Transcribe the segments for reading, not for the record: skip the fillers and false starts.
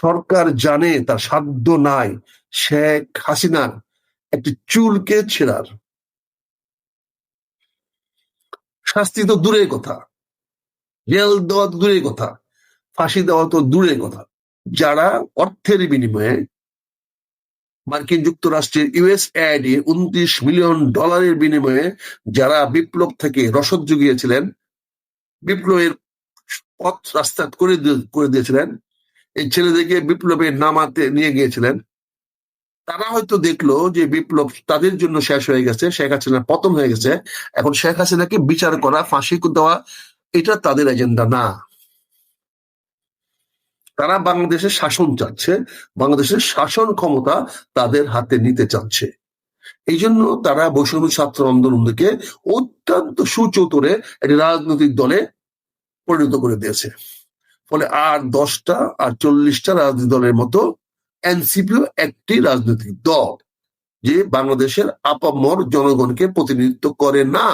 সরকার জানে তার সাধ্য নাই শেখ হাসিনার একটি চুলকে ছেঁড়ার। শাস্তি তো দূরের কথা, জেল দেওয়া তো দূরের কথা, ফাঁসি দেওয়া তো দূরের কথা, যারা অর্থের বিনিময়ে মার্কিন যুক্তরাষ্ট্রের ইউএসএআইডি $29 মিলিয়ন বিনিময়ে যারা বিপ্লব থেকে রসদ জুগিয়েছিলেন, বিপ্লবের পথ রাস্তা করে দিয়েছিলেন, এই ছেলেদেরকে বিপ্লবের নামাতে নিয়ে গিয়েছিলেন, তারা হয়তো দেখলো যে বিপ্লব তাদের জন্য শেষ হয়ে গেছে, শেখ হাসিনার পতন হয়ে গেছে, এখন শেখ হাসিনাকে বিচার করা, ফাঁসি দেওয়া, এটা তাদের এজেন্ডা না। তারা বাংলাদেশের শাসন চাচ্ছে, বাংলাদেশের শাসন ক্ষমতা তাদের হাতে নিতে চাচ্ছে। এই জন্য তারা বৈষম্য ছাত্র আন্দোলনকে অত্যন্ত সুচতুরে একটি রাজনৈতিক দলে পরিণত করে দিয়েছে। ফলে আর 10টা আর 40টা রাজনৈতিক দলের মতো এনসিপিও একটি রাজনৈতিক দল যে বাংলাদেশের আপামর জনগণকে প্রতিনিধিত্ব করে না।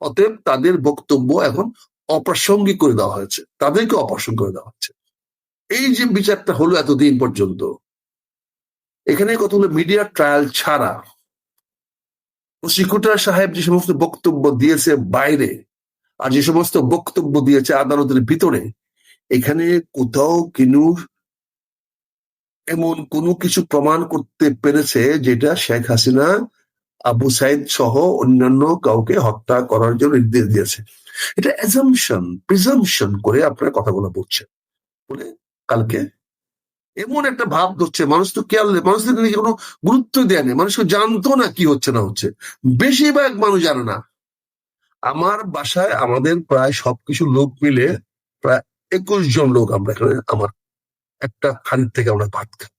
অতএব তাদের বক্তব্য এখন অপ্রাসঙ্গিক করে দেওয়া হয়েছে, তাদেরকে অপ্রাসঙ্গিক করে দেওয়া হচ্ছে। এই যে বিচারটা হলো এতদিন পর্যন্ত, এখানে কতগুলো মিডিয়া ট্রায়াল ছাড়া প্রসিকিউটর সাহেব যে সমস্ত বক্তব্য দিয়েছে বাইরে আর যে সমস্ত বক্তব্য দিয়েছে আদালতের ভিতরে, এখানে কোথাও এমন কোনো কিছু প্রমাণ করতে পেরেছে যেটা শেখ হাসিনা আবু সাইদ সহ অন্যান্য কাউকে হত্যা করার জন্য নির্দেশ দিয়েছে। এটা প্রিজাম্পশন করে আপনারা কথাগুলো বলছেন বলে কালকে এমন একটা ভাব ধরছে, মানুষ তো কেয়ারলেস, মানুষদের কোনো গুরুত্ব দেয় নেই, মানুষকে জানতো না কি হচ্ছে না হচ্ছে, বেশিরভাগ মানুষ জানে না। আমার বাসায় আমাদের প্রায় সবকিছু লোক মিলে প্রায় 21 জন লোক আমরা এখানে, আমার একটা খানিক থেকে আমরা ভাত খাই।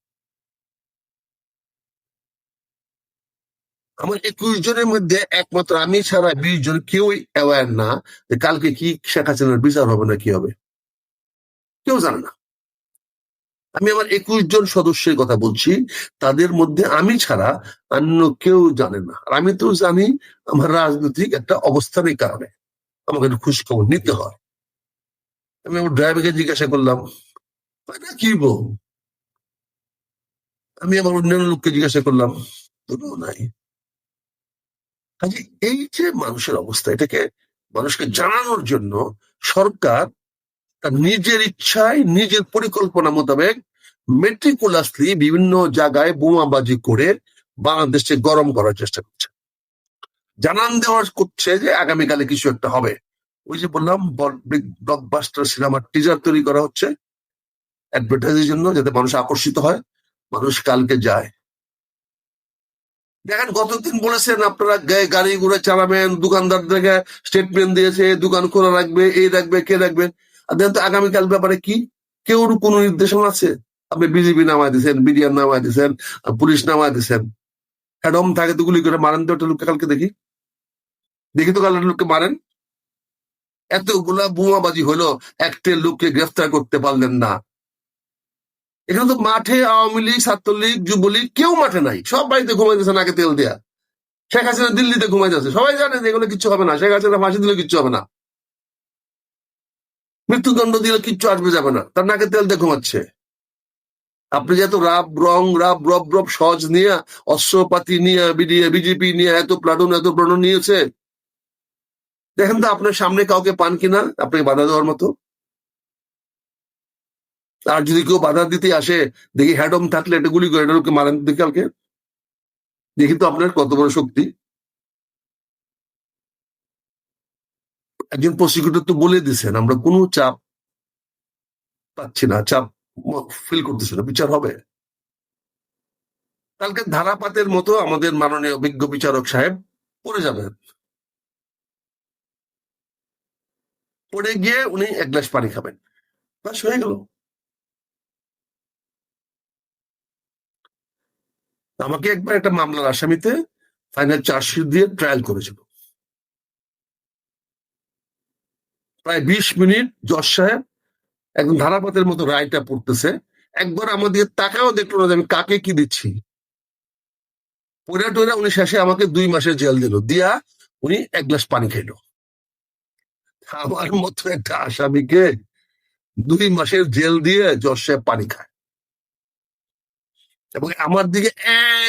আমার 21 জনের মধ্যে একমাত্র আমি ছাড়া 20 জন কেউই অ্যাওয়ার না যে কালকে কি শেখ হাসিনার বিচার হবে না কি হবে, কেউ জানে না। আমি আমার 21 জন সদস্যের কথা বলছি, তাদের মধ্যে আমি ছাড়া অন্য কেউ জানে না। আর আমি তো জানি আমার রাজনৈতিক একটা অবস্থানের কারণে আমাকে একটু খোঁজ খবর নিতে হয়। আমি আমার ড্রাইভারকে জিজ্ঞাসা করলাম, না কি বল, আমি আমার অন্যান্য লোককে জিজ্ঞাসা করলাম, নাই। কাজে এই যে মানুষের অবস্থা, এটাকে মানুষকে জানানোর জন্য সরকার তার নিজের ইচ্ছায় নিজের পরিকল্পনা মোতাবেক মেট্রিকুলাসলি বিভিন্ন জায়গায় বোমাবাজি করে বাংলাদেশকে গরম করার চেষ্টা করছে, জানান দেওয়ার করছে যে আগামীকালে কিছু একটা হবে। ওই যে বললাম ব্লকবাস্টার সিনেমার টিজার তৈরি করা হচ্ছে অ্যাডভার্টাইজের জন্য, যাতে মানুষ আকর্ষিত হয়, মানুষ কালকে যায়। দেখেন গতদিন বলেছেন আপনারা গাড়ি ঘোড়া চালাবেন, দোকানদারদেরকে স্টেটমেন্ট দিয়েছে দোকান খোলা রাখবে, এই রাখবে, কে রাখবে। আর দেখেন তো আগামীকাল ব্যাপারে কি, কেউ কোনো নির্দেশনা আছে? আপনি বিজিবি নামায় দিচ্ছেন, বিডিআর নামায় দিচ্ছেন, পুলিশ নামায় দিচ্ছেন, হ্যাডম থাকে তো গুলি করে মারেন তো একটা লোককে, কালকে দেখি তো কালকে লোককে মারেন। এতগুলা বোমাবাজি হলো, একটা লোককে গ্রেফতার করতে পারলেন না। এখানে তো মাঠে আওয়ামী লীগ, ছাত্রলীগ, যুবলীগ কেউ মাঠে নাই, সব বাড়িতে ঘুমাইতেছে নাকে তেল দেয়া। শেখ হাসিনা দিল্লিতে ঘুমাইতেছে, সবাই জানে যে এগুলো কিচ্ছু হবে না, শেখ হাসিনা ফাঁসি দিলে কিচ্ছু হবে না, মৃত্যুদণ্ড দিলে কিচ্ছু আসবে যাবে না, তার নাকে তেল দিয়ে ঘুমাচ্ছে। আপনি যে এত রাব রব সহজ নিয়ে, অস্ত্রপাতি নিয়ে, বিজেপি নিয়ে এত প্লাটুন নিয়েছে, দেখেন তো আপনার সামনে কাউকে পান কিনা আপনাকে বাধা দেওয়ার মতো। আর যদি কেউ বাধা দিতে আসে, দেখি হ্যাডম থাকলে একটা গুলি করে এটা লোককে মারেন দেখি কালকে, দেখি তো আপনার কত বড় শক্তি। একজন প্রসিকিউটর তো বলে দিচ্ছেন আমরা কোনো চাপ পাচ্ছি না, চাপ ফিল করতেছি না, বিচার হবে। কালকে ধারাপাতের মতো আমাদের মাননীয় অভিজ্ঞ বিচারক সাহেব পড়ে যাবেন, পড়ে গিয়ে উনি এক গ্লাস পানি খাবেন, বাস হয়ে গেল। আমাকে একবার একটা মামলার আসামিতে ফাইনাল চার্জশিট দিয়ে ট্রায়াল করেছিল, প্রায় 20 মিনিট জজ সাহেব একদম ধারাপাতের মতো রায়টা পড়তেছে, একবার আমাদের তাকাও দেখলো না যে আমি কাকে কি দিচ্ছি। পড়ে টরে উনি শেষে আমাকে 2 মাসের জেল দিল, দিয়া উনি এক গ্লাস পানি খাইলো। আমার মতো একটা আসামিকে 2 মাসের জেল দিয়ে জজ সাহেব পানি খায়। এবং আমার দিকে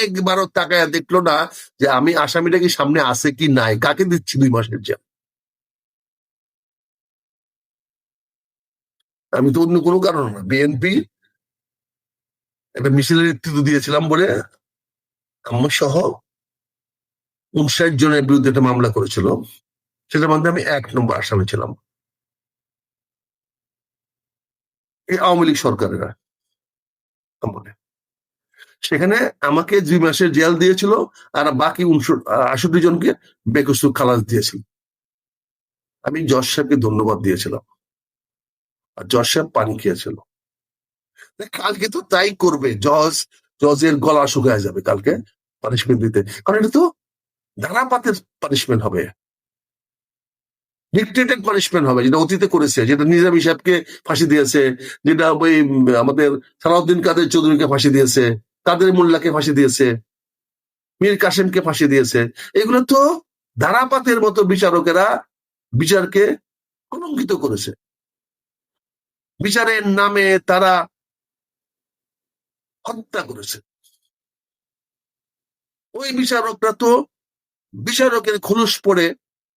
একবারও তাকায় দেখলো না যে আমি আসামিটা কি সামনে আছে কি নাই, কাকে দিচ্ছি 2 মাসের জেল। আমি তো অন্য কোনো কারণ না, বিএনপি একটা মিছিলের নেতৃত্ব দিয়েছিলাম বলে আমার সহ 59 জনের বিরুদ্ধে একটা মামলা করেছিল, সেটার মধ্যে আমি 1 নম্বর আসামি ছিলাম, এই আওয়ামী লীগ সরকারের আমলে। সেখানে আমাকে 2 মাসের জেল দিয়েছিল, আর বাকি 68 জনকে বেকসুর খালাস দিয়েছিল। আমি জজ সাহেবকে ধন্যবাদ দিয়েছিলাম, আর জজ সাহেব পানি খেয়েছিল। কালকে তো তাই করবে, জজের গলা শুকায় যাবে কালকে পানিশমেন্ট দিতে, কারণ এটা তো ধারাপাতের পানিশমেন্ট হবে, ডিক্টেটেড পানিশমেন্ট হবে, যেটা অতীতে করেছে, যেটা নিজামী সাহেবকে ফাঁসি দিয়েছে, যেটা ওই আমাদের সালাউদ্দিন কাদের চৌধুরীকে ফাঁসি দিয়েছে, কাদের মোল্লাকে ফাঁসি দিয়েছে, মীর কাসেমকে ফাঁসি দিয়েছে। এগুলো তো ধারাপাতের মতো বিচারকেরা বিচারকে কলঙ্কিত করেছে, বিচারের নামে তারা হত্যা করেছে। ওই বিচারকরা তো বিচারকের খোলস পড়ে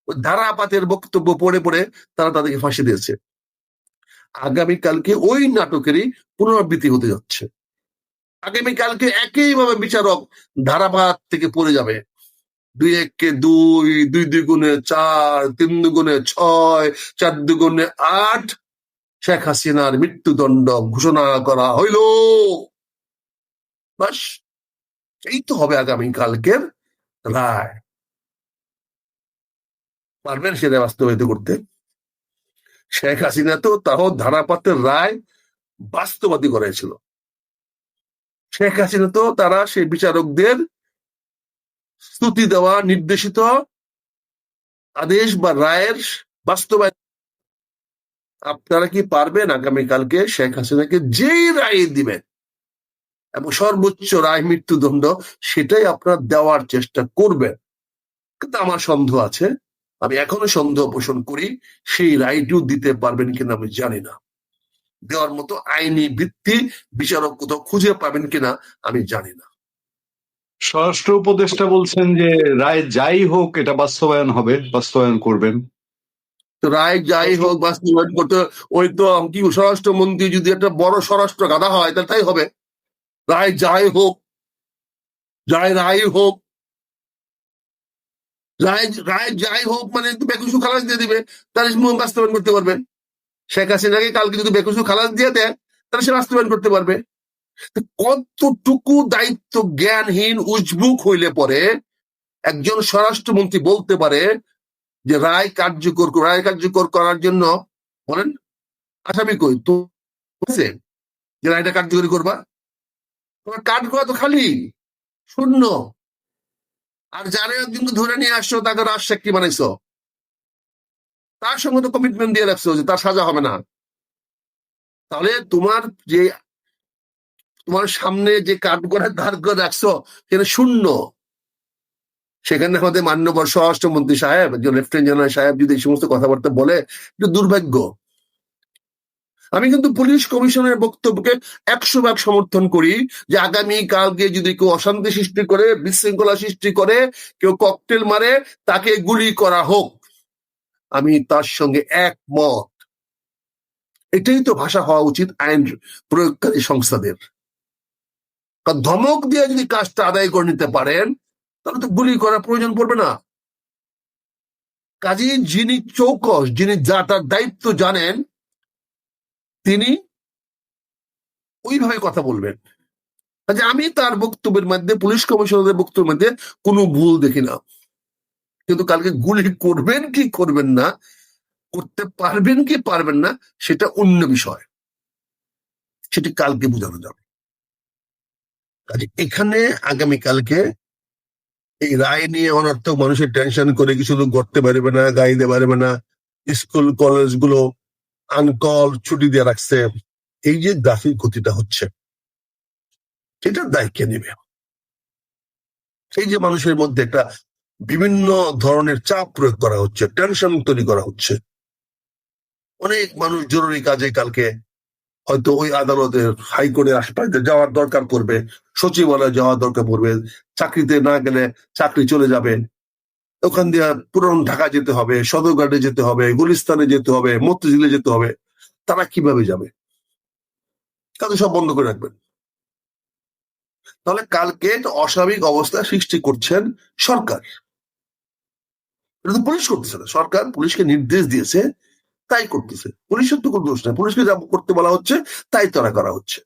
ওই ধারাপাতের বক্তব্য পড়ে পড়ে তারা তাদেরকে ফাঁসি দিয়েছে। আগামীকালকে ওই নাটকেরই পুনরাবৃত্তি হতে যাচ্ছে। আগামীকালকে একইভাবে বিচারক ধারাপাত থেকে পড়ে যাবে, 2 × 1 = 2, 2 × 2 = 4, 3 × 6, 4 × 8, শেখ হাসিনার মৃত্যুদণ্ড ঘোষণা করা হইল। বাস, এই তো হবে আগামীকালকের রায়। পারবেন সেটা বাস্তবায়িত করতে? শেখ হাসিনা তো তাও ধারাপাতের রায় বাস্তবাদী করেছিল। শেখ হাসিনা তো তারা সেই বিচারকদের স্তুতি দেওয়া নির্দেশিত আদেশ বা রায়ের বাস্তবায়ন। আপনারা কি পারবেন আগামীকালকে শেখ হাসিনাকে যেই রায় দিবেন এবং সর্বোচ্চ রায় মৃত্যুদণ্ড, সেটাই আপনারা দেওয়ার চেষ্টা করবেন? কিন্তু আমার সন্দেহ আছে, আমি এখনো সন্দেহ পোষণ করি সেই রায়টিও দিতে পারবেন কিনা আমি জানি না, দেওয়ার মতো আইনি ভিত্তি বিচারক কোথাও খুঁজে পাবেন কিনা আমি জানি না। স্বরাষ্ট্র উপদেষ্টা বলছেন যে রায় যাই হোক এটা বাস্তবায়ন হবে, বাস্তবায়ন করবেন। তো রায় যাই হোক বাস্তবায়ন করতে, ওই তো কি স্বরাষ্ট্রমন্ত্রী যদি একটা বড় স্বরাষ্ট্র গাধা হয় তাহলে তাই হবে। রায় যাই হোক, রায় হোক, রায় যাই হোক মানে বেকসুর খালাস দিয়ে দিবে, তাহলে বাস্তবায়ন করতে পারবে। শেখ হাসিনাকে কালকে যদি বেকসুর খালাস দিয়ে দেয় তাহলে সে বাস্তবায়ন করতে পারবে। কতটুকু দায়িত্ব জ্ঞানহীন উজবুক হইলে পরে একজন স্বরাষ্ট্রমন্ত্রী বলতে পারে যে রায় কার্যকর করার জন্য বলেন আসামি কই তো যে রায়টা কার্যকরী করবা? তোমার কাঠগোড়া তো খালি শূন্য, আর যারা একজনকে ধরে নিয়ে আসছো তাকে রাজসাক্ষী বানাইছো, তার সঙ্গে তো কমিটমেন্ট দিয়ে রাখছো যে তার সাজা হবে না। তাহলে তোমার সামনে যে কাঠগড়া দাঁড় করে রাখছো সেটা শূন্য। সেখানে আমাদের মাননীয় স্বরাষ্ট্রমন্ত্রী সাহেব, একজন লেফটেন্যান্ট জেনারেল সাহেব যদি এই সমস্ত কথাবার্তা বলে, একটু দুর্ভাগ্য। আমি কিন্তু পুলিশ কমিশনের বক্তব্যকে 100% সমর্থন করি যে আগামী কালকে যদি কেউ অশান্তি সৃষ্টি করে, বিশৃঙ্খলা সৃষ্টি করে, কেউ ককটেল মারে, তাকে গুলি করা হোক। আমি তার সঙ্গে একমত। এটাই তো ভাষা হওয়া উচিত আইন প্রয়োগকারী সংস্থাদের। ধমক দিয়ে যদি কাজটা আদায় করে নিতে পারেন তাহলে তো গুলি করার প্রয়োজন পড়বে না। কাজে যিনি চৌকস, যিনি তার দায়িত্ব জানেন, তিনি ওইভাবে কথা বলবেন। আমি তার বক্তব্যের মধ্যে, পুলিশ কমিশনারের বক্তব্যের মধ্যে কোনো ভুল দেখি না। কিন্তু কালকে গুলি করবেন কি করবেন না, করতে পারবেন কি পারবেন না, সেটা অন্য বিষয়, সেটি কালকে বোঝানো যাবে। কাজে এখানে আগামীকালকে এই রায় নিয়ে অনর্থক মানুষের টেনশন করে কিছু লোক করতে পারবে না, গাইতে পারবে না, স্কুল কলেজ গুলো আনকল ছুটি দিয়ে রাখছে, এই যে গ্রাফিক ক্ষতিটা হচ্ছে সেটার দায় কে নেবে? এই যে মানুষের মধ্যে একটা বিভিন্ন ধরনের চাপ প্রয়োগ করা হচ্ছে, টেনশন তৈরি করা হচ্ছে, অনেক মানুষ জরুরি কাজে কালকে হয়তো ওই আদালতের হাইকোর্টের আশপাশে যাওয়ার দরকার পড়বে, সচিবালয়ে যাওয়ার দরকার পড়বে, চাকরিতে না গেলে চাকরি চলে যাবে, ওখান দিয়ে পুরান ঢাকা যেতে হবে, সদরঘাটে যেতে হবে, গুলিস্তানে যেতে হবে, মতিঝিলে যেতে হবে। তারা কিভাবে যাবে? তাদের সব বন্ধ করে রাখবেন। তাহলে কালকে একটা অস্বাভাবিক অবস্থা সৃষ্টি করছেন সরকার। এটা তো পুলিশ করতেছে না, সরকার পুলিশকে নির্দেশ দিয়েছে, তাই করতেছে। পুলিশের তো কোনো দোষ নাই, পুলিশকে যা করতে বলা হচ্ছে তাই তারা করা হচ্ছে।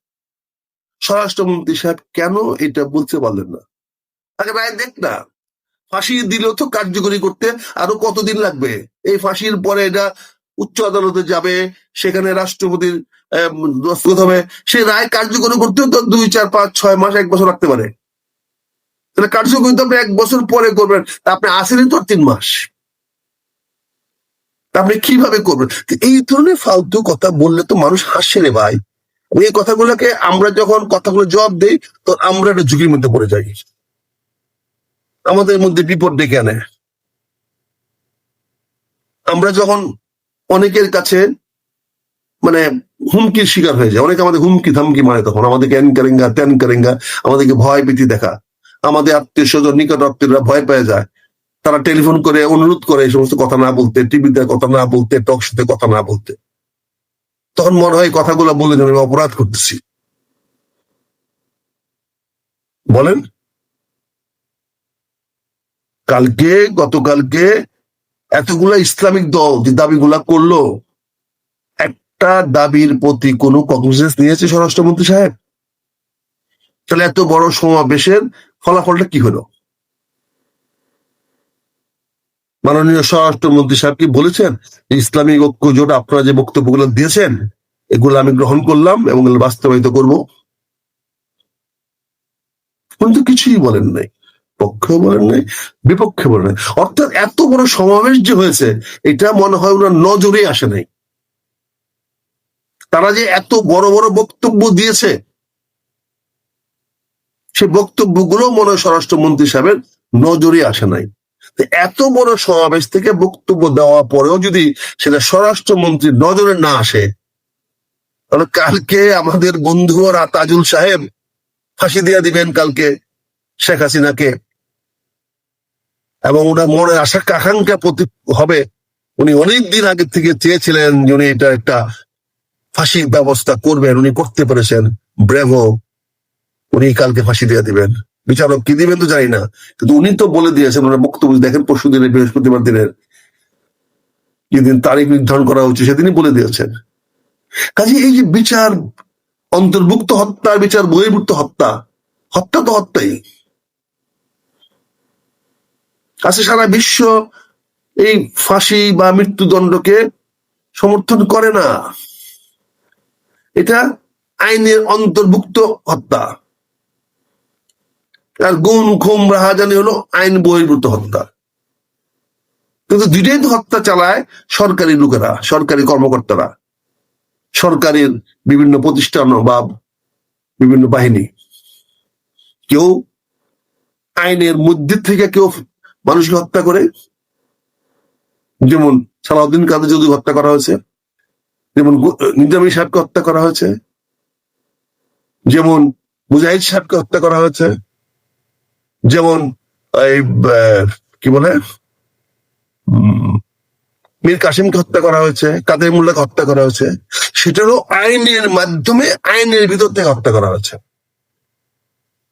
স্বরাষ্ট্রমন্ত্রী সাহেব কেন এটা বলতে পারলেন না? আগে রায় দেখ না, ফাঁসি দিলেও তো কার্যকরী করতে আরো কতদিন লাগবে? এই ফাঁসির পরে এটা উচ্চ আদালতে যাবে, সেখানে রাষ্ট্রপতির দস্তখত হবে, সেই রায় কার্যকরী করতেও তো 2, 4, 5, 6 মাস, 1 বছর লাগতে পারে। তাহলে কার্যকরী তো আপনি 1 বছর পরে করবেন, তা আপনি আসেনি তো 3 মাস, তা আপনি কিভাবে করবেন? এই ধরনের ফালতু কথা বললে তো মানুষ হাসছে রে ভাই। এই কথাগুলোকে আমরা যখন কথাগুলো জবাব দেই, তো আমরা একটা ঝুঁকির মধ্যে পড়ে যাই, আমাদের মধ্যে বিপদ ডেকে আনে। আমরা যখন অনেকের কাছে মানে হুমকির শিকার হয়ে যায়, অনেকে আমাদের হুমকি ধামকি মারে, তখন আমাদেরকে এন কারেঙ্গা তেন কারেঙ্গা, আমাদেরকে ভয় ভীতি দেখা, আমাদের আত্মীয় স্বজন নিকট আত্মীয়রা ভয় পেয়ে যায়, তারা টেলিফোন করে অনুরোধ করে এই সমস্ত কথা না বলতে, টিভিতে কথা না বলতে, টক শোতে কথা না বলতে। তখন মনে হয় কথাগুলো বলে যেন আমি অপরাধ করতেছি। বলেন, গতকালকে এতগুলা ইসলামিক দল যে দাবিগুলা করলো, একটা দাবির প্রতি কোনো কগনিজেন্স নিয়েছে স্বরাষ্ট্রমন্ত্রী সাহেব? তাহলে এত বড় সমাবেশের ফলাফলটা কি হলো? মাননীয় স্বরাষ্ট্রমন্ত্রী সাহেব কি বলেছেন যে ইসলামিক ঐক্য জোট আপনারা যে বক্তব্যগুলো দিয়েছেন এগুলো আমি গ্রহণ করলাম এবং এগুলো বাস্তবায়িত করবো? উনি তো কিছুই বলেন নাই, পক্ষেও বলেন নাই, বিপক্ষে বলেন নাই। অর্থাৎ এত বড় সমাবেশ যে হয়েছে, এটা মনে হয় ওনার নজরে আসে নাই। তারা যে এত বড় বড় বক্তব্য দিয়েছে, সে বক্তব্যগুলো মনে হয় স্বরাষ্ট্রমন্ত্রী সাহেবের নজরে আসে নাই। এত বড় সমাবেশ থেকে বক্তব্য দেওয়া পরেও যদি সেটা স্বরাষ্ট্রমন্ত্রীর নজরে না আসে, তাহলে কালকে আমাদের বন্ধু তাজুল সাহেব ফাঁসি দিয়ে দিবেন কালকে শেখ হাসিনাকে, এবং ওনার মনের আশা আকাঙ্ক্ষা প্রতি হবে। উনি অনেক দিন আগে থেকে চেয়েছিলেন যে উনি এটা একটা ফাঁসির ব্যবস্থা করবেন, উনি করতে পেরেছেন, ব্রেভো। উনি কালকে ফাঁসি দিয়ে দিবেন, বিচারক কি দিবেন তো জানি না, কিন্তু উনি তো বলে দিয়েছেন, ওনার বক্তব্য দেখেন পরশু দিনের বৃহস্পতিবার দিনের, যেদিন তারিখ নির্ধারণ করা হচ্ছে সেদিনই বলে দিয়েছেন। কাজে এই যে বিচার অন্তর্ভুক্ত হত্যা, বিচার বহির্ভূত হত্যা, হত্যা তো হত্যাই। আচ্ছা, সারা বিশ্ব এই ফাঁসি বা মৃত্যুদণ্ডকে সমর্থন করে না, এটা আইনের অন্তর্ভুক্ত হত্যা। আর গুম খুম রাহাজানি হলো আইন বহির্ভূত হত্যা। কিন্তু দুইটাই তো হত্যা চালায় সরকারি লোকেরা, সরকারি কর্মকর্তারা, সরকারের বিভিন্ন প্রতিষ্ঠান বা বিভিন্ন বাহিনী। কেউ আইনের মধ্যে থেকে কেউ মানুষকে হত্যা করে, যেমন সালাউদ্দিন কাদের যদি হত্যা করা হয়েছে, যেমন নিজামী সাহেবকে হত্যা করা হয়েছে, যেমন মুজাহিদ সাহেবকে হত্যা করা হয়েছে, যেমন এই কি বলে মীর কাসিমকে হত্যা করা হয়েছে, কাদের মোল্লাকে হত্যা করা হয়েছে। সেটারও আইনের মাধ্যমে, আইনের ভিতর থেকে হত্যা করা হয়েছে।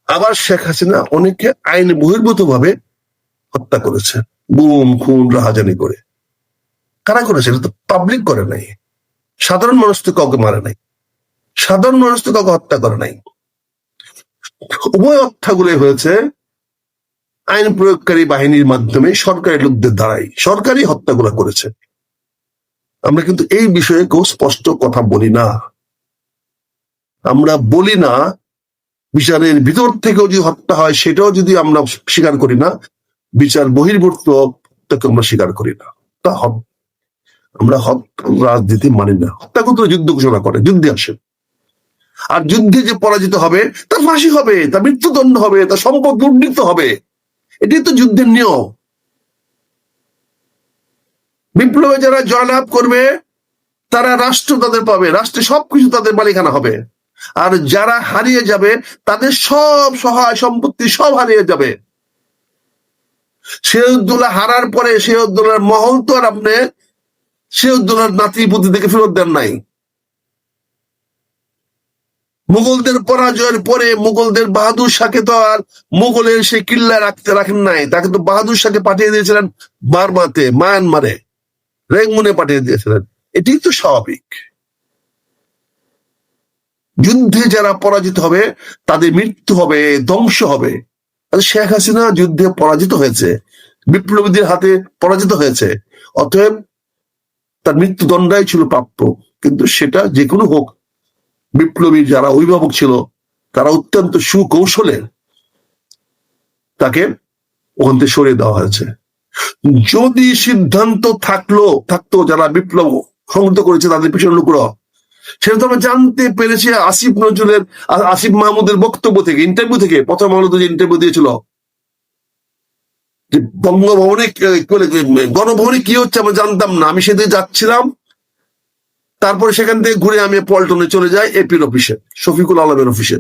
আবার শেখ হাসিনা অনেককে আইন বহির্ভূত ভাবে হত্যা করেছে, গুম খুন রাহাজানি করে। কারা করেছে? এটা তো পাবলিক করে নাই, সাধারণ মানুষ তো কাউকে মারে নাই, সাধারণ মানুষ তো কাউকে হত্যা করে নাই। উভয় হত্যাগুলো হয়েছে আইন প্রয়োগকারী বাহিনীর মাধ্যমে, সরকারি লোকদের দ্বারাই সরকারি হত্যাগুলো করেছে। আমরা কিন্তু এই বিষয়ে কেউ স্পষ্ট কথা বলি না। আমরা বলি না বিচারের ভিতর থেকেও যদি হত্যা হয় সেটাও যদি আমরা স্বীকার করি না, বিচার বহির্ভূত হত্যাকে আমরা স্বীকার করি না। তা আমরা রাজনীতি মানি না। হত্যা করতে যুদ্ধ ঘোষণা করে, যুদ্ধে আসে, আর যুদ্ধে যে পরাজিত হবে তার ফাঁসি হবে, তার মৃত্যুদণ্ড হবে, তার সম্পদ লুণ্ঠিত হবে। এটাই তো যুদ্ধের নিয়ম। বিপ্লবে যারা জয়লাভ করবে তারা রাষ্ট্র তাদের পাবে, রাষ্ট্রে সবকিছু তাদের মালিকানা হবে। আর যারা হারিয়ে যাবে তাদের সব সহায় সম্পত্তি সব হারিয়ে যাবে। সিরাজউদ্দৌলা হারার পরে সিরাজউদ্দৌলার মহল তো আর আপনি সিরাজউদ্দৌলার নাতি পুতি থেকে ফেরত দেন নাই। মুঘলদের পরাজয়ের পরে মুঘলদের বাহাদুর শাহকে তো আর মুঘলের সেই কিল্লা রাখেন নাই, তাকে তো বাহাদুর শাহকে পাঠিয়ে দিয়েছিলেন বার্মাতে, মায়ানমারে, রেঙ্গুনে পাঠিয়ে দিয়েছিলেন। এটি তো স্বাভাবিক। যুদ্ধে যারা পরাজিত হবে তাদের মৃত্যু হবে, ধ্বংস হবে। শেখ হাসিনা যুদ্ধে পরাজিত হয়েছে, বিপ্লবীদের হাতে পরাজিত হয়েছে, অতএব তার মৃত্যুদণ্ডাই ছিল প্রাপ্য। কিন্তু সেটা যে কোনো হোক, বিপ্লবীর যারা অভিভাবক ছিল তারা অত্যন্ত সুকৌশলে তাকে ওখান থেকে সরিয়ে দেওয়া হয়েছে। যদি সিদ্ধান্ত থাকতো যারা বিপ্লব সংহত করেছে তাদের পিছনে লোকরা, সেটা তো আমরা জানতে পেরেছি আসিফ মাহমুদের বক্তব্য থেকে, ইন্টারভিউ থেকে। প্রথম আলো যে ইন্টারভিউ দিয়েছিল যে বঙ্গভবনে গণভবনে কি হচ্ছে আমরা জানতাম না, আমি সেদিকে যাচ্ছিলাম, তারপরে সেখান থেকে ঘুরে আমি পল্টনে চলে যাই এপির অফিসে, শফিকুল আলমের অফিসে।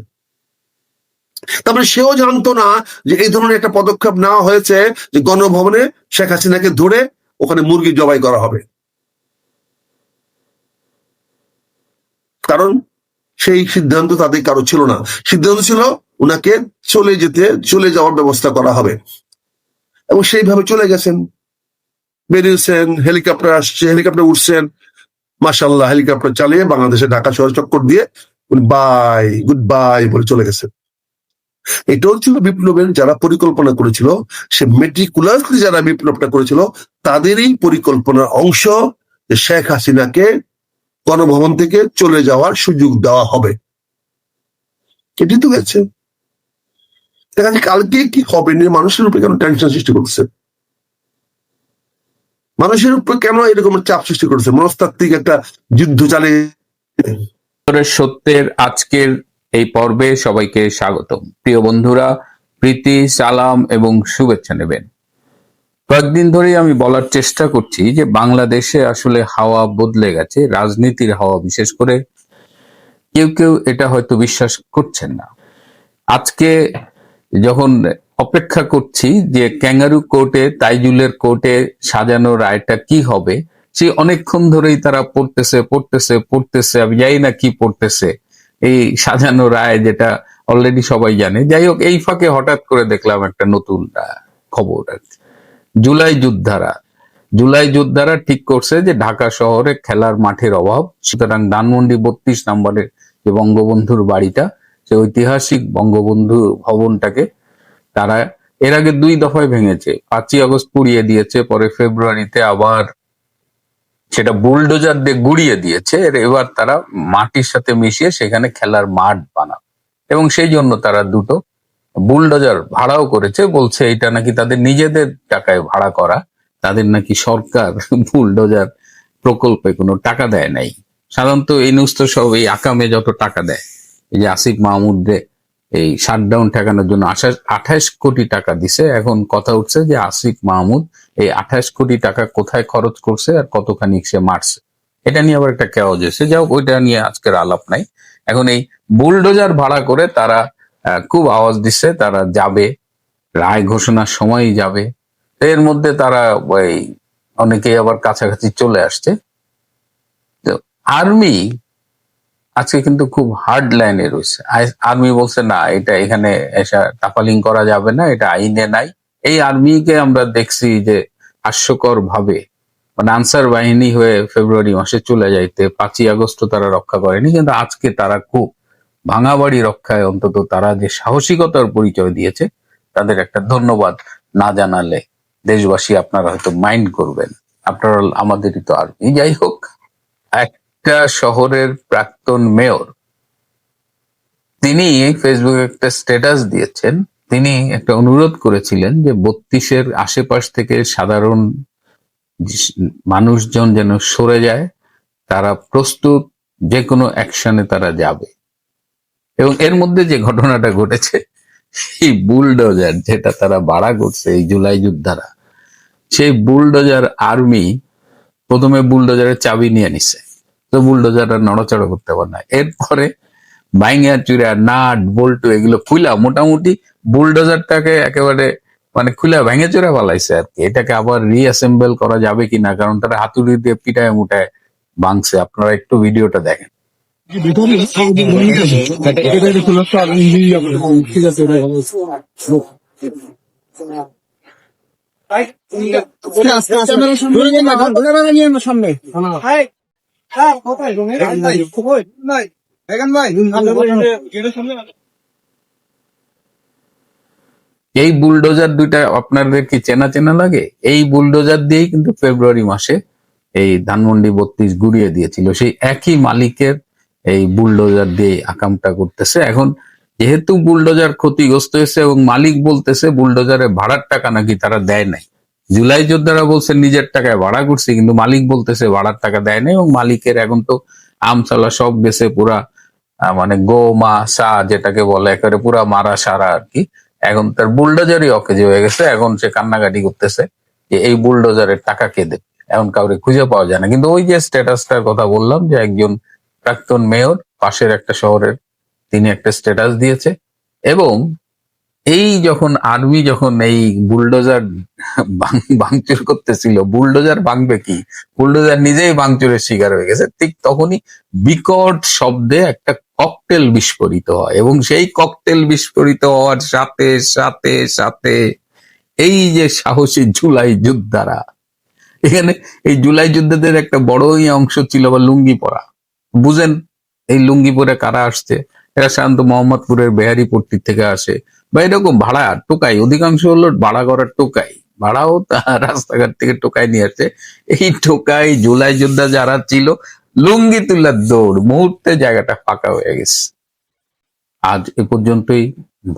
তারপরে সেও জানতো না যে এই ধরনের একটা পদক্ষেপ নেওয়া হয়েছে যে গণভবনে শেখ হাসিনাকে ধরে ওখানে মুরগি জবাই করা হবে। কারণ সেই সিদ্ধান্ত তাদের কারো ছিল না, সিদ্ধান্ত ছিল ওনাকে চলে যাওয়ার ব্যবস্থা করা হবে। এবং সেইভাবে চলে গেছেন, বেরিয়েছেন, হেলিকপ্টার আসছে, হেলিকপ্টার উঠছেন, মাশাআল্লাহ, হেলিকপ্টার চালিয়ে বাংলাদেশে ঢাকা শহর চক্কর দিয়ে বাই গুড বাই বলে চলে গেছে। এটাও ছিল বিপ্লবের যারা পরিকল্পনা করেছিল, সে মেটিকুলাসলি যারা বিপ্লবটা করেছিল তাদেরই পরিকল্পনার অংশ যে শেখ হাসিনাকে গণভবন থেকে চলে যাওয়ার সুযোগ দেওয়া হবে। এটি তো গেছে। কালকে কি হবে নিয়ে মানুষের উপরে কেন টেনশন সৃষ্টি করছে, মানুষের উপর কেন এরকম চাপ সৃষ্টি করছে, মনস্তাত্ত্বিক একটা যুদ্ধ চালিয়ে। সত্যের আজকের এই পর্বে সবাইকে স্বাগতম। প্রিয় বন্ধুরা, প্রীতি, সালাম এবং শুভেচ্ছা নেবেন। কয়েকদিন ধরেই আমি বলার চেষ্টা করছি যে বাংলাদেশে আসলে হাওয়া বদলে গেছে, রাজনীতির হাওয়া। বিশেষ করে কেউ কেউ এটা হয়তো বিশ্বাস করছেন না। আজকে যখন অপেক্ষা করছি যে ক্যাঙ্গারু কোর্টে, তাইজুলের কোর্টে সাজানো রায়টা কি হবে, সে অনেকক্ষণ ধরেই তারা পড়তেছে, আমি জানি না কি পড়তেছে, এই সাজানো রায় যেটা অলরেডি সবাই জানে। যাই হোক, এই ফাঁকে হঠাৎ করে দেখলাম একটা নতুন খবর আর কি। জুলাই যোদ্ধারা ঠিক করছে যে ঢাকা শহরে খেলার মাঠের অভাব, সুতরাং ধানমন্ডি 32 নম্বরের যে বঙ্গবন্ধুর বাড়িটা, সে ঐতিহাসিক বঙ্গবন্ধু ভবনটাকে তারা এর আগে 2 দফায় ভেঙেছে। 5ই আগস্ট পুড়িয়ে দিয়েছে, পরে ফেব্রুয়ারিতে আবার সেটা বুলডোজার দিয়ে গুড়িয়ে দিয়েছে। এবার তারা মাটির সাথে মিশিয়ে সেখানে খেলার মাঠ বানাবে, এবং সেই জন্য তারা 2টো বুলডোজার ভাড়াও করেছে। বলছে এটা নাকি তাদের নিজেদের টাকায় ভাড়া করা, তাদের নাকি সরকার বুলডোজার প্রকল্পে কোনো টাকা দেয় নাই। সাধারণত এই নিউজ তো সব এই আকামে যত টাকা দেয়, এই যে আসিফ মাহমুদে এই শাটডাউন ঠেকানোর জন্য 28 কোটি টাকা দিছে। এখন কথা উঠছে যে আসিফ মাহমুদ এই 28 কোটি টাকা কোথায় খরচ করছে আর কতখানি সে মারছে, এটা নিয়ে আবার একটা কেওয়াজ হয়েছে। যাই হোক, ওইটা নিয়ে আজকের আলাপ নাই। এখন এই বুলডোজার ভাড়া করে তারা খুব আওয়াজ দিচ্ছে, তারা যাবে, রায় ঘোষণার সময়ই যাবে। এর মধ্যে তারা অনেকেই আবার কাছাকাছি চলে আসছে। তো আর্মি আজকে কিন্তু খুব হার্ড লাইনে রয়েছে। আর্মি বলছে না, এটা এখানে এসে টাফালিং করা যাবে না, এটা আইনে নাই। এই আর্মিকে আমরা দেখছি যে হাস্যকর ভাবে মানে আনসার বাহিনী হয়ে ফেব্রুয়ারি মাসে চলে যাইতে, 5ই আগস্ট তারা রক্ষা করেনি, কিন্তু আজকে তারা খুব ভাঙা বাড়ি রক্ষায় অন্তত তারা যে সাহসিকতার পরিচয় দিয়েছে, তাদের একটা ধন্যবাদ না জানালে দেশবাসী আপনারা হয়তো মাইন্ড করবেন। আপনারা আমাদেরই তো আর্মি। যাই হোক, একটা শহরের প্রাক্তন মেয়র তিনি ফেসবুকে একটা স্ট্যাটাস দিয়েছেন। তিনি একটা অনুরোধ করেছিলেন যে 32-এর আশেপাশ থেকে সাধারণ মানুষজন যেন সরে যায়, তারা প্রস্তুত, যে কোনো অ্যাকশনে তারা যাবে। এবং এর মধ্যে যে ঘটনাটা ঘটেছে, এই বুলডোজার যেটা তারা ভাড়া করছে এই জুলাই যোদ্ধারা, সেই বুলডোজার আর্মি প্রথমে বুলডোজারের চাবি নিয়ে নিছে, তো বুলডোজার আর নড়াচড়া করতে পারে না। এরপরে ভাইঙ্গা চুরা নাট বল্টু এগুলো খুলা মোটামুটি বুলডোজারটাকে একেবারে মানে খুলা ভেঙে চুরা পালাইছে আর কি। এটাকে আবার রিঅ্যাসেম্বল করা যাবে কিনা, কারণ তারা হাতুড়ি দিয়ে পিটায় মুটায় ভাঙছে। আপনারা একটু ভিডিওটা দেখেন। এই বুলডোজার দুইটা আপনাদের কি চেনা চেনা লাগে? এই বুলডোজার দিয়েই কিন্তু ফেব্রুয়ারি মাসে এই ধানমন্ডি 32 গুড়িয়ে দিয়েছিল। সেই একই মালিকের এই বুলডোজার দিয়ে আকামটা করতেছে। এখন যেহেতু বুলডোজার ক্ষতিগ্রস্ত হয়েছে এবং মালিক বলতেছে বুলডোজারের ভাড়ার টাকা নাকি তারা দেয় নাই। জুলাই যোদ্ধারা বলছে নিজের টাকায় ভাড়া করছে, কিন্তু মালিক বলতেছে ভাড়ার টাকা দেয় নাই। এবং মালিকের এখন তো আমসালা সব গেছে পুরা, মানে গো মা সা যেটাকে বলে একেবারে পুরা মারা সারা আর কি। এখন তার বুলডোজারই অকেজো হয়ে গেছে। এখন সে কান্নাকাটি করতেছে যে এই বুলডোজারের টাকা কে দেবে, এখন কাউরে খুঁজে পাওয়া যায় না। কিন্তু ওই যে স্ট্যাটাসটার কথা বললাম যে একজন প্রাক্তন মেয়র পাশের একটা শহরের, তিনি একটা স্ট্যাটাস দিয়েছে। এবং এই যখন আর্মি যখন এই বুলডোজার ভাঙচুর করতেছিল, বুলডোজার ভাঙবে কি, বুলডোজার নিজেই ভাঙচুরের শিকার হয়ে গেছে, ঠিক তখনই বিকট শব্দে একটা ককটেল বিস্ফোরিত হয়। এবং সেই ককটেল বিস্ফোরিত হওয়ার সাথে সাথে সাথে এই যে সাহসী জুলাই যোদ্ধারা, এখানে এই জুলাই যোদ্ধাদের একটা বড়ই অংশ ছিল আবার লুঙ্গি পরা। বুঝেন এই লুঙ্গি পরে কারা আসছে? এরা সাধারণত মোহাম্মদপুরের বেহারিপট্টি থেকে আসে বা এরকম ভাড়া টোকাই, অধিকাংশ হলো ভাড়া করার টোকাই, ভাড়াও রাস্তাঘাট থেকে টোকাই নিয়ে আসছে। এই টোকাই জুলাই যোদ্ধা যারা ছিল লুঙ্গি তুলার দৌড়, মুহূর্তে জায়গাটা ফাঁকা হয়ে গেছে। আজ এ পর্যন্তই।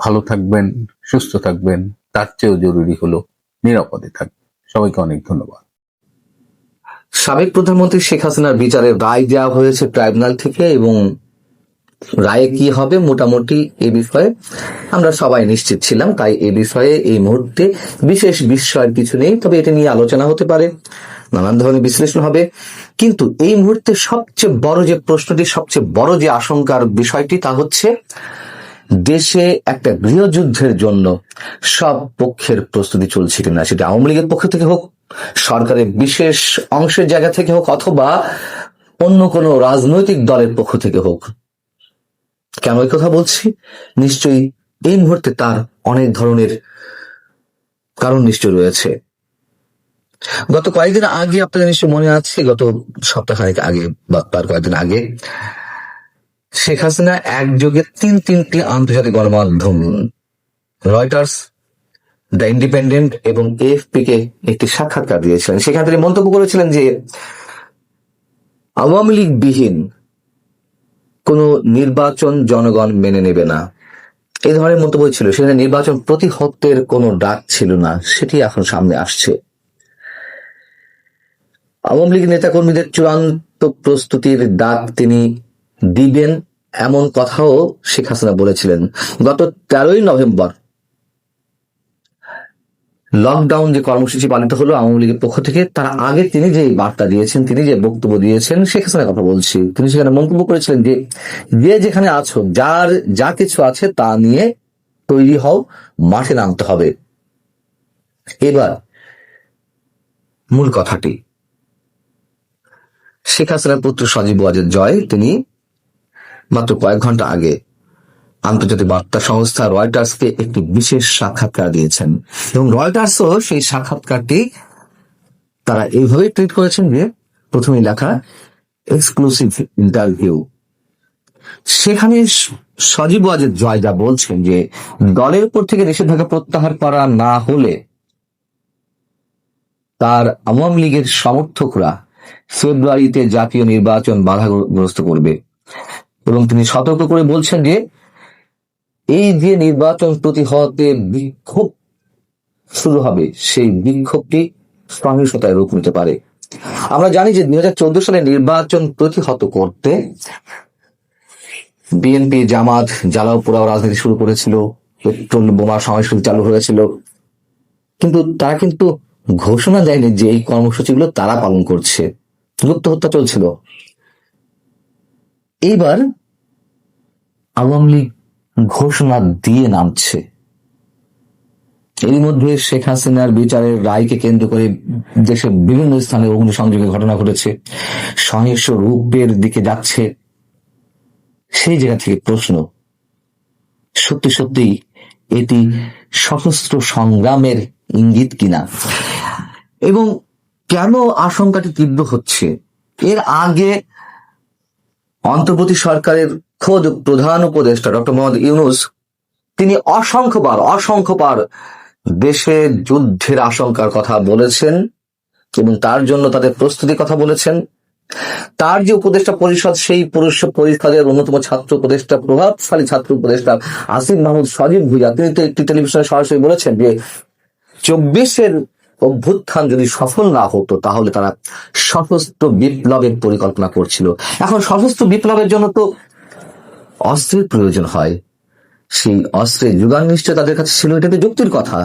ভালো থাকবেন, সুস্থ থাকবেন, তার চেয়েও জরুরি হলো নিরাপদে থাকবেন। সবাইকে অনেক ধন্যবাদ। সাবেক প্রধানমন্ত্রী শেখ হাসিনার বিচারের রায় দেওয়া হয়েছে ট্রাইব্যুনাল থেকে, এবং রায়ে কি হবে মোটামুটি এ বিষয়ে আমরা সবাই নিশ্চিত ছিলাম। তাই এ বিষয়ে এই মুহূর্তে বিশেষ বিস্ময়ের কিছু নেই, তবে এটা নিয়ে আলোচনা হতে পারে, নানান ধরনের বিশ্লেষণ হবে। কিন্তু এই মুহূর্তে সবচেয়ে বড় যে প্রশ্নটি, সবচেয়ে বড় যে আশঙ্কার বিষয়টি, তা হচ্ছে দেশে একটা গৃহযুদ্ধের জন্য সব পক্ষের প্রস্তুতি চলছে কিনা। সেটা আওয়ামী লীগের পক্ষ থেকে হোক, সরকারের বিশেষ অংশের জায়গা থেকে হোক, অথবা অন্য কোনো রাজনৈতিক দলের পক্ষ থেকে হোক। কেন এই কথা বলছি? নিশ্চয়ই এই মুহূর্তে তার অনেক ধরনের কারণ নিশ্চয় রয়েছে। গত কয়েকদিন আগে আপনাদের নিশ্চয় মনে আছে, গত সপ্তাহখানেক আগে বা তার কয়েকদিন আগে শেখ হাসিনা একযোগে তিনটি আন্তর্জাতিক গণমাধ্যম, রয়টার্স, দ্য ইন্ডিপেন্ডেন্ট এবং এএফপি কে একটি সাক্ষাৎকার দিয়েছিলেন। সেখানে তিনি মন্তব্য করেছিলেন যে আওয়ামী লীগ বিহীন কোন নির্বাচন জনগণ মেনে নেবে না, এই ধরনের মন্তব্য ছিল। সেখানে নির্বাচন প্রতিহতের কোনো ডাক ছিল না, সেটি এখন সামনে আসছে। আওয়ামী লীগ নেতাকর্মীদের চূড়ান্ত প্রস্তুতির ডাক তিনি দিবেন, এমন কথাও শেখ হাসিনা বলেছিলেন। গত 13ই নভেম্বর লকডাউন যে কর্মসূচি পালিত হলো আওয়ামী লীগের পক্ষ থেকে, তার আগে তিনি যে বার্তা দিয়েছেন, তিনি যে বক্তব্য দিয়েছেন, শেখ হাসিনার কথা বলছি, তিনি সেখানে মন্তব্য করেছিলেন যে যে যেখানে আছো, যার যা কিছু আছে তা নিয়ে তৈরি হও, মাঠে নামতে হবে। এবার মূল কথাটি, শেখ হাসিনার পুত্র সজীব ওয়াজেদ জয় তিনি মাত্র কয়েক ঘন্টা আগে আন্তর্জাতিক বার্তা সংস্থা রয়টার্সকে একটি বিশেষ সাক্ষাৎকার দিয়েছেন, এবং রয়টার্সও সেই সাক্ষাৎকারটি তারা এইভাবে টুইট করেছেন যে প্রথমে লেখা এক্সক্লুসিভ ইন্টারভিউ। সেখানে সজীব ওয়াজেদ জয় যা বলছেন যে দলের উপর থেকে নিষেধাজ্ঞা প্রত্যাহার করা না হলে তার আওয়ামী লীগের সমর্থকরা ফেব্রুয়ারিতে জাতীয় নির্বাচন বাধাগ্রস্ত করবে, এবং তিনি সতর্ক করে বলছেন যে এই যে নির্বাচন প্রতিহতে বিক্ষোভ শুরু হবে, সেই বিক্ষোভটি সহিংসতায় রূপ নিতে পারে। আমরা জানি যে 2014 সালে নির্বাচন প্রতিহত করতে বিএনপি জামাত জ্বালাও পোড়াও রাজনীতি শুরু করেছিল, পেট্রোল বোমা সহিংসতা চালু হয়েছিল, কিন্তু তারা কিন্তু ঘোষণা দেয়নি যে এই কর্মসূচিগুলো তারা পালন করছে। গুপ্ত হত্যা চলছিল, এইবার আওয়ামী লীগ ঘোষণা দিয়ে নামছে। এর মধ্যে শেখ হাসিনার বিচারের রায়কে কেন্দ্র করে দেশের বিভিন্ন স্থানে অগ্নিসংযোগের ঘটনা ঘটেছে, সহিংস রূপের দিকে যাচ্ছে। সেই জায়গা থেকে প্রশ্ন, সত্যি সত্যি এটি সশস্ত্র সংগ্রামের ইঙ্গিত কিনা, এবং কেন আশঙ্কাটি তীব্র হচ্ছে? এর আগে অন্তর্বর্তী সরকারের খোদ প্রধান উপদেষ্টা ডক্টর মোহাম্মদ ইউনূস তিনি অসংখ্যবার দেশে যুদ্ধের আশঙ্কার কথা বলেছেন এবং তার জন্য তাদের প্রস্তুতির কথা বলেছেন। তার যে উপদেষ্টা পরিষদ, সেই পরিষদের অন্যতম ছাত্র উপদেষ্টা, প্রভাবশালী ছাত্র উপদেষ্টা আসিফ মাহমুদ সজীব ভুইয়া, তিনি তো একটি টেলিভিশনে সরাসরি বলেছেন যে 24-এর অভ্যুত্থান যদি সফল না হতো তাহলে তারা সশস্ত্র বিপ্লবের পরিকল্পনা করছিল। এখন সশস্ত্র বিপ্লবের জন্য তো অস্ত্রের প্রয়োজন হয়, সেই অস্ত্রের যোগান নিশ্চয় তাদের কাছে ছিল। এটা তো যুক্তির কথা,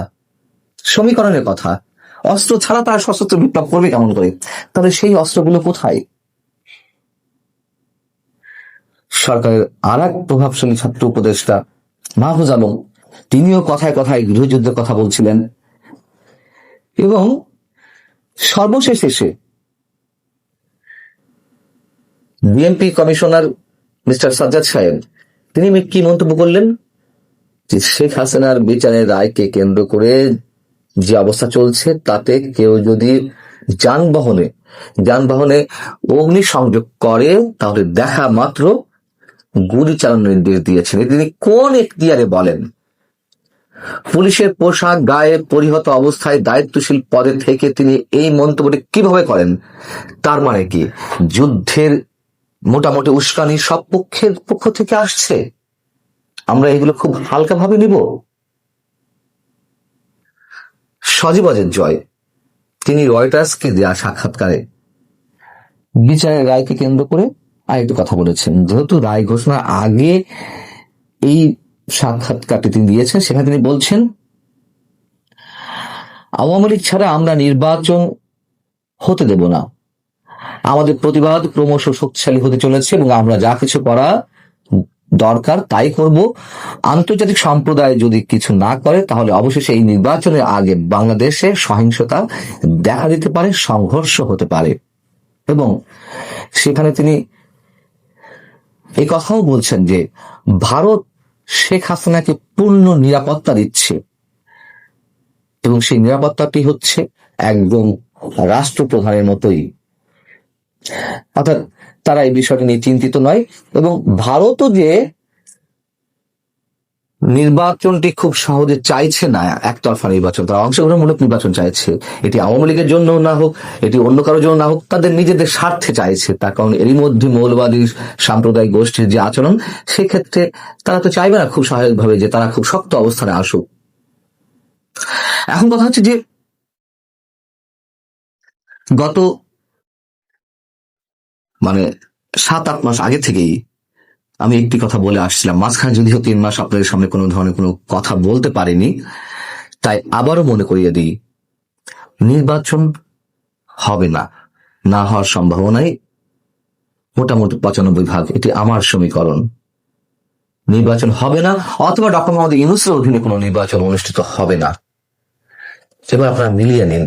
সমীকরণের কথা। অস্ত্র ছাড়া তারা সশস্ত্র বিপ্লব করবে কেমন করে? তাহলে সেই অস্ত্রগুলো কোথায়? সরকারের আর এক প্রভাবশালী ছাত্র উপদেষ্টা মাহফুজ আলম, তিনিও কথায় কথায় গৃহযুদ্ধের কথা বলছিলেন। এবং সর্বশেষ এসে বিএনপি কমিশনার মিস্টার সাজ্জাদ সাহেব, তিনি কি মন্তব্য করলেন? যে শেখ হাসিনার বিচারের রায়কে কেন্দ্র করে যে অবস্থা চলছে, তাতে কেউ যদি যানবাহনে অগ্নিসংযোগ করে তাহলে দেখা মাত্র গুলি চালানোর নির্দেশ দিয়েছেন। তিনি কোন এখতিয়ারে বলেন? পুলিশের পোশাক গায়ে পরিহত অবস্থায় দায়িত্বশীল পদে থেকে তিনি এই মন্তব্যটি কিভাবে করেন? তার মানে কি যুদ্ধের মোটামুটি উস্কানি সব পক্ষ থেকে আসছে? আমরা এগুলো খুব হালকাভাবে নিব? সজীব জয়, তিনি রয়টার্সকে দেয়া সাক্ষাৎকারে বিচারের রায়কে কেন্দ্র করে আরেকটু কথা বলেছেন। যেহেতু রায় ঘোষণার আগে এই সাক্ষাৎকারটি তিনি দিয়েছেন, সেখানে তিনি বলছেন, আওয়ামী লীগ ছাড়া আমরা নির্বাচন হতে দেব না। আমাদের প্রতিবাদ ক্রমশ শক্তিশালী হতে চলেছে এবং আমরা যা কিছু করা দরকার তাই করব। আন্তর্জাতিক সম্প্রদায় যদি কিছু না করে তাহলে অবশেষে এই নির্বাচনের আগে বাংলাদেশে সহিংসতা দেখা দিতে পারে, সংঘর্ষ হতে পারে। এবং সেখানে তিনি এই কথাও বলছেন যে ভারত শেখ হাসিনাকে পূর্ণ নিরাপত্তা দিচ্ছে এবং সেই নিরাপত্তাটি হচ্ছে একদম রাষ্ট্রপ্রধানের মতোই, অর্থাৎ তারা এই বিষয়টি নিয়ে চিন্তিত নয়। এবং ভারতও যে নির্বাচনটি খুব সহজে চাইছে না, একতরফা নির্বাচন, তারা অংশগ্রহণমূলক নির্বাচন চাইছে। এটি আওয়ামী লীগের জন্য না হোক, এটি অন্য কারোর জন্য না হোক, তাদের নিজেদের স্বার্থে চাইছে। তার কারণ এরই মধ্যে মৌলবাদী সাম্প্রদায়িক গোষ্ঠীর যে আচরণ, সেক্ষেত্রে তারা তো চাইবে না খুব স্বাভাবিকভাবে যে তারা খুব শক্ত অবস্থানে আসুক। এখন কথা হচ্ছে যে গত 7-8 মাস আগে থেকেই আমি একটি কথা বলে আসছিলাম, মাঝখানে যদিও 3 মাস আপনাদের সামনে কোনো ধরনের কোনো কথা বলতে পারিনি, তাই আবারও মনে করিয়ে দিই, নির্বাচন হবে না, না হওয়ার সম্ভাবনাই মোটামুটি 95%। এটি আমার সমীকরণ। নির্বাচন হবে না, অথবা ডক্টর মোহাম্মদ ইউনূসের অধীনে কোনো নির্বাচন অনুষ্ঠিত হবে না। এবার আপনারা মিলিয়ে নিন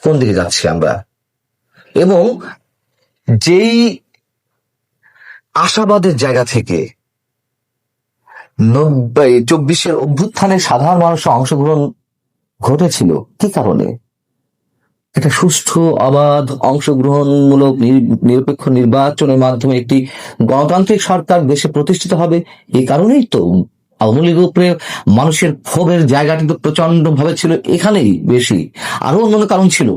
কোন দিকে যাচ্ছি আমরা। এবং যেই আশাবাদের জায়গা থেকে 24-এর অভ্যুত্থানে সাধারণ মানুষের অংশগ্রহণ ঘটেছিল, কি কারণে? একটা সুষ্ঠু, অবাধ, অংশগ্রহণমূলক, নিরপেক্ষ নির্বাচনের মাধ্যমে একটি গণতান্ত্রিক সরকার দেশে প্রতিষ্ঠিত হবে, এই কারণেই তো আওয়ামী লীগের উপরে মানুষের ক্ষোভের জায়গাটি তো প্রচন্ড ভাবে ছিল, এখানেই বেশি, আরো অন্যান্য কারণ ছিল।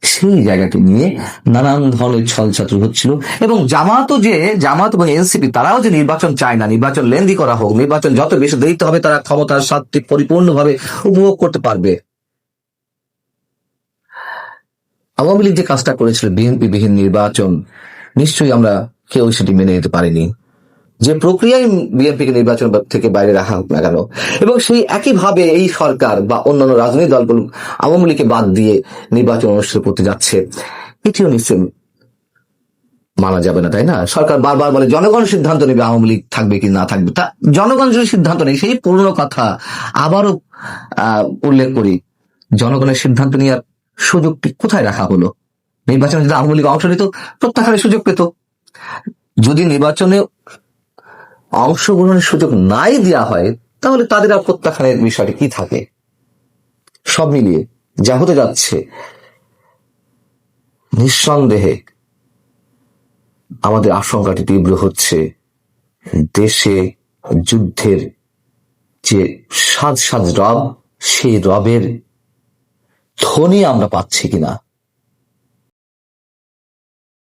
সেই জায়গাটি নিয়ে নানান ধরনের ছলচাতুর হচ্ছিল। এবং জামাত এবং এনসিপি তারাও যে নির্বাচন চায় না, নির্বাচন লেন্দি করা হোক, নির্বাচন যত বেশি দেরিতে হবে তারা ক্ষমতার স্বাদটি পরিপূর্ণভাবে উপভোগ করতে পারবে। আওয়ামী লীগ যে কাজটা করেছিল, বিএনপি বিহীন নির্বাচন, নিশ্চয়ই আমরা কেউ সেটি মেনে নিতে পারিনি। যে প্রক্রিয়ায় বিএনপিকে নির্বাচন থেকে বাইরে রাখা হোক না কেন, এবং সেই একইভাবে এই সরকার বা অন্যান্য রাজনৈতিক দলগুলো আওয়ামী লীগকে বাদ দিয়ে নির্বাচন অনুষ্ঠিত করতে যাচ্ছে, এটিও নিশ্চয়ই মানা যাবে না, তাই না? সরকার বারবার বলে জনগণ সিদ্ধান্ত নেবে আওয়ামী লীগ থাকবে কি না থাকবে। তা জনগণ যদি সিদ্ধান্ত নেই, সেই পুরনো কথা আবারও উল্লেখ করি, জনগণের সিদ্ধান্ত নেওয়ার সুযোগটি কোথায় রাখা হলো? নির্বাচনে যদি আওয়ামী লীগ অংশ নিত, প্রত্যাহারের সুযোগ পেত। যদি নির্বাচনে অংশগ্রহণের সুযোগ নাই দেওয়া হয়, তাহলে তাদের আর প্রত্যাখ্যানের বিষয়টি কি থাকে? সব মিলিয়ে যা হতে যাচ্ছে, নিঃসন্দেহে আমাদের আশঙ্কাটি তীব্র হচ্ছে। দেশে যুদ্ধের যে সাজ সাজ রব, সেই রবের ধ্বনি আমরা পাচ্ছি কিনা।